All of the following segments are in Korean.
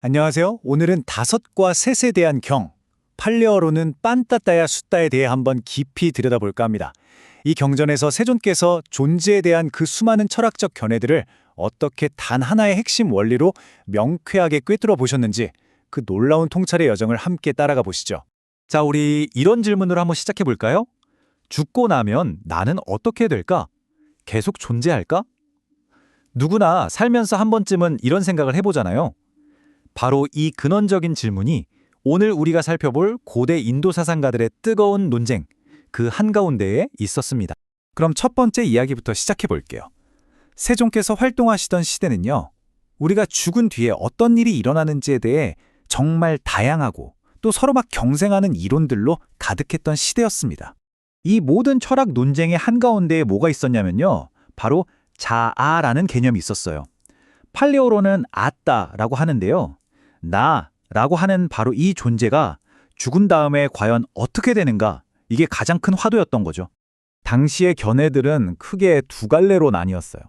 안녕하세요. 오늘은 다섯과 셋에 대한 경, 팔레어로는 빤따따야 숫다에 대해 한번 깊이 들여다볼까 합니다. 이 경전에서 세존께서 존재에 대한 그 수많은 철학적 견해들을 어떻게 단 하나의 핵심 원리로 명쾌하게 꿰뚫어 보셨는지 그 놀라운 통찰의 여정을 함께 따라가 보시죠. 자, 우리 이런 질문으로 한번 시작해 볼까요? 죽고 나면 나는 어떻게 될까? 계속 존재할까? 누구나 살면서 한 번쯤은 이런 생각을 해보잖아요. 바로 이 근원적인 질문이 오늘 우리가 살펴볼 고대 인도 사상가들의 뜨거운 논쟁, 그 한가운데에 있었습니다. 그럼 첫 번째 이야기부터 시작해 볼게요. 세종께서 활동하시던 시대는요, 우리가 죽은 뒤에 어떤 일이 일어나는지에 대해 정말 다양하고 또 서로 막 경쟁하는 이론들로 가득했던 시대였습니다. 이 모든 철학 논쟁의 한가운데에 뭐가 있었냐면요, 바로 자아라는 개념이 있었어요. 팔레오로는 아따라고 하는데요. 나라고 하는 바로 이 존재가 죽은 다음에 과연 어떻게 되는가, 이게 가장 큰 화두였던 거죠. 당시의 견해들은 크게 두 갈래로 나뉘었어요.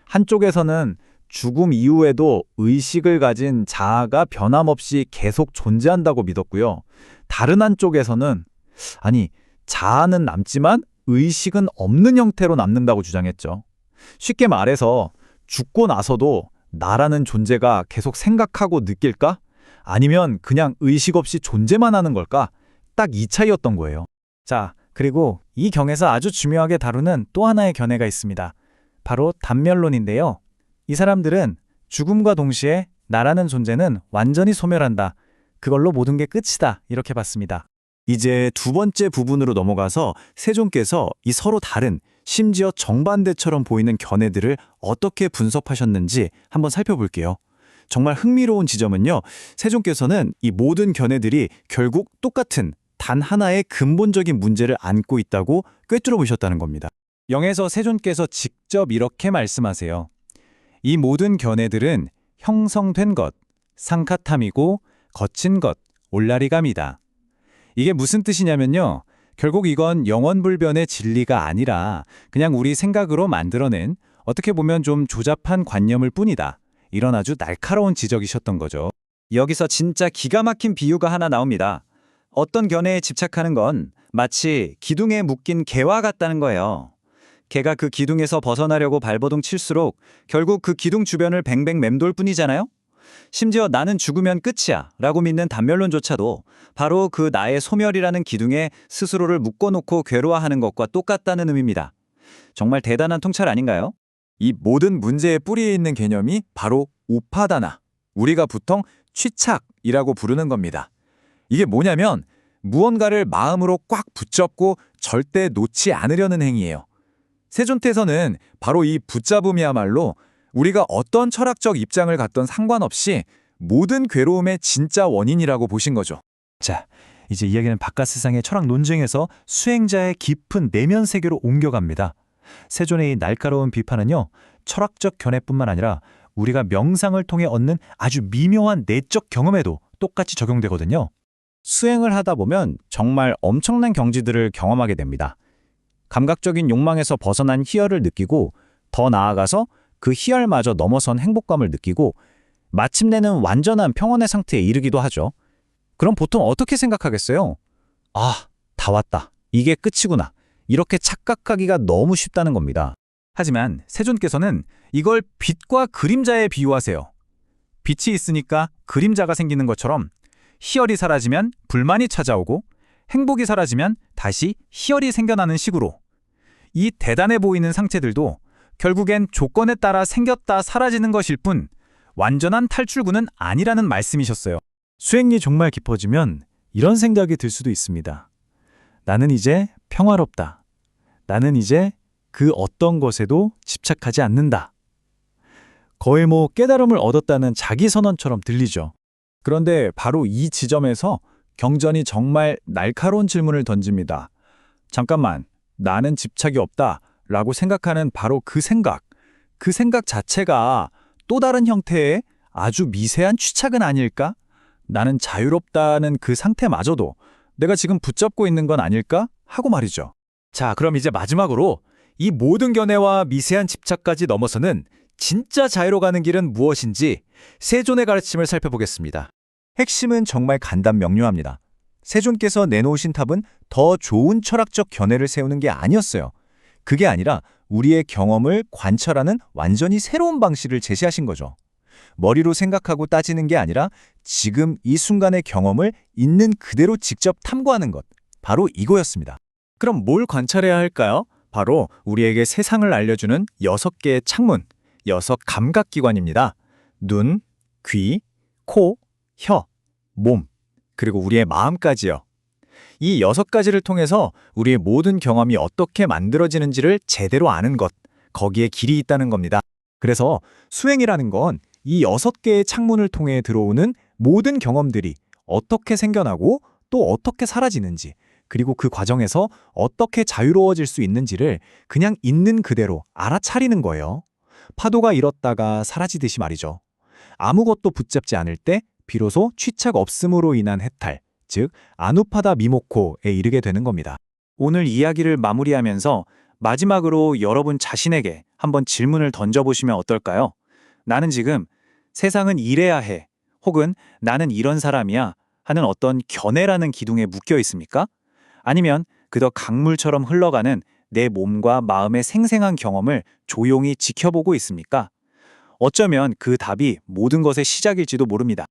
한쪽에서는 죽음 이후에도 의식을 가진 자아가 변함없이 계속 존재한다고 믿었고요. 다른 한쪽에서는 자아는 남지만 의식은 없는 형태로 남는다고 주장했죠. 쉽게 말해서 죽고 나서도 나라는 존재가 계속 생각하고 느낄까? 아니면 그냥 의식 없이 존재만 하는 걸까? 딱 이 차이였던 거예요. 자, 그리고 이 경에서 아주 중요하게 다루는 또 하나의 견해가 있습니다. 바로 단멸론인데요. 이 사람들은 죽음과 동시에 나라는 존재는 완전히 소멸한다. 그걸로 모든 게 끝이다. 이렇게 봤습니다. 이제 두 번째 부분으로 넘어가서 세종께서 이 서로 다른, 심지어 정반대처럼 보이는 견해들을 어떻게 분석하셨는지 한번 살펴볼게요. 정말 흥미로운 지점은요, 세종께서는 이 모든 견해들이 결국 똑같은 단 하나의 근본적인 문제를 안고 있다고 꿰뚫어 보셨다는 겁니다. 영에서 세존께서 직접 이렇게 말씀하세요. 이 모든 견해들은 형성된 것, 상카탐이고 거친 것, 올라리감이다. 이게 무슨 뜻이냐면요. 결국 이건 영원불변의 진리가 아니라 그냥 우리 생각으로 만들어낸 어떻게 보면 좀 조잡한 관념일 뿐이다. 이런 아주 날카로운 지적이셨던 거죠. 여기서 진짜 기가 막힌 비유가 하나 나옵니다. 어떤 견해에 집착하는 건 마치 기둥에 묶인 개와 같다는 거예요. 개가 그 기둥에서 벗어나려고 발버둥 칠수록 결국 그 기둥 주변을 뱅뱅 맴돌 뿐이잖아요. 심지어 나는 죽으면 끝이야 라고 믿는 단멸론조차도 바로 그 나의 소멸이라는 기둥에 스스로를 묶어놓고 괴로워하는 것과 똑같다는 의미입니다. 정말 대단한 통찰 아닌가요? 이 모든 문제의 뿌리에 있는 개념이 바로 우파다나, 우리가 보통 취착이라고 부르는 겁니다. 이게 뭐냐면 무언가를 마음으로 꽉 붙잡고 절대 놓지 않으려는 행위예요. 세존태에서는 바로 이 붙잡음이야말로 우리가 어떤 철학적 입장을 갖던 상관없이 모든 괴로움의 진짜 원인이라고 보신 거죠. 자, 이제 이야기는 바깥 세상의 철학 논쟁에서 수행자의 깊은 내면 세계로 옮겨갑니다. 세존의 이 날카로운 비판은요, 철학적 견해뿐만 아니라 우리가 명상을 통해 얻는 아주 미묘한 내적 경험에도 똑같이 적용되거든요. 수행을 하다 보면 정말 엄청난 경지들을 경험하게 됩니다. 감각적인 욕망에서 벗어난 희열을 느끼고 더 나아가서 그 희열마저 넘어선 행복감을 느끼고 마침내는 완전한 평온의 상태에 이르기도 하죠. 그럼 보통 어떻게 생각하겠어요? 아, 다 왔다. 이게 끝이구나. 이렇게 착각하기가 너무 쉽다는 겁니다. 하지만 세존께서는 이걸 빛과 그림자에 비유하세요. 빛이 있으니까 그림자가 생기는 것처럼 희열이 사라지면 불만이 찾아오고 행복이 사라지면 다시 희열이 생겨나는 식으로 이 대단해 보이는 상태들도 결국엔 조건에 따라 생겼다 사라지는 것일 뿐 완전한 탈출구는 아니라는 말씀이셨어요. 수행이 정말 깊어지면 이런 생각이 들 수도 있습니다. 나는 이제 평화롭다. 나는 이제 그 어떤 것에도 집착하지 않는다. 거의 깨달음을 얻었다는 자기 선언처럼 들리죠. 그런데 바로 이 지점에서 경전이 정말 날카로운 질문을 던집니다. 잠깐만, 나는 집착이 없다 라고 생각하는 바로 그 생각 자체가 또 다른 형태의 아주 미세한 취착은 아닐까? 나는 자유롭다는 그 상태마저도 내가 지금 붙잡고 있는 건 아닐까? 하고 말이죠. 자, 그럼 이제 마지막으로 이 모든 견해와 미세한 집착까지 넘어서는 진짜 자유로 가는 길은 무엇인지 세존의 가르침을 살펴보겠습니다. 핵심은 정말 간단 명료합니다. 세존께서 내놓으신 탑은 더 좋은 철학적 견해를 세우는 게 아니었어요. 그게 아니라 우리의 경험을 관찰하는 완전히 새로운 방식을 제시하신 거죠. 머리로 생각하고 따지는 게 아니라 지금 이 순간의 경험을 있는 그대로 직접 탐구하는 것. 바로 이거였습니다. 그럼 뭘 관찰해야 할까요? 바로 우리에게 세상을 알려주는 6개의 창문, 6감각기관입니다. 눈, 귀, 코, 혀, 몸, 그리고 우리의 마음까지요. 이 6가지를 통해서 우리의 모든 경험이 어떻게 만들어지는지를 제대로 아는 것, 거기에 길이 있다는 겁니다. 그래서 수행이라는 건 이 6개의 창문을 통해 들어오는 모든 경험들이 어떻게 생겨나고 또 어떻게 사라지는지, 그리고 그 과정에서 어떻게 자유로워질 수 있는지를 그냥 있는 그대로 알아차리는 거예요. 파도가 일었다가 사라지듯이 말이죠. 아무것도 붙잡지 않을 때 비로소 취착 없음으로 인한 해탈, 즉 아누파다 미모코에 이르게 되는 겁니다. 오늘 이야기를 마무리하면서 마지막으로 여러분 자신에게 한번 질문을 던져보시면 어떨까요? 나는 지금 세상은 이래야 해, 혹은 나는 이런 사람이야 하는 어떤 견해라는 기둥에 묶여 있습니까? 아니면 그저 강물처럼 흘러가는 내 몸과 마음의 생생한 경험을 조용히 지켜보고 있습니까? 어쩌면 그 답이 모든 것의 시작일지도 모릅니다.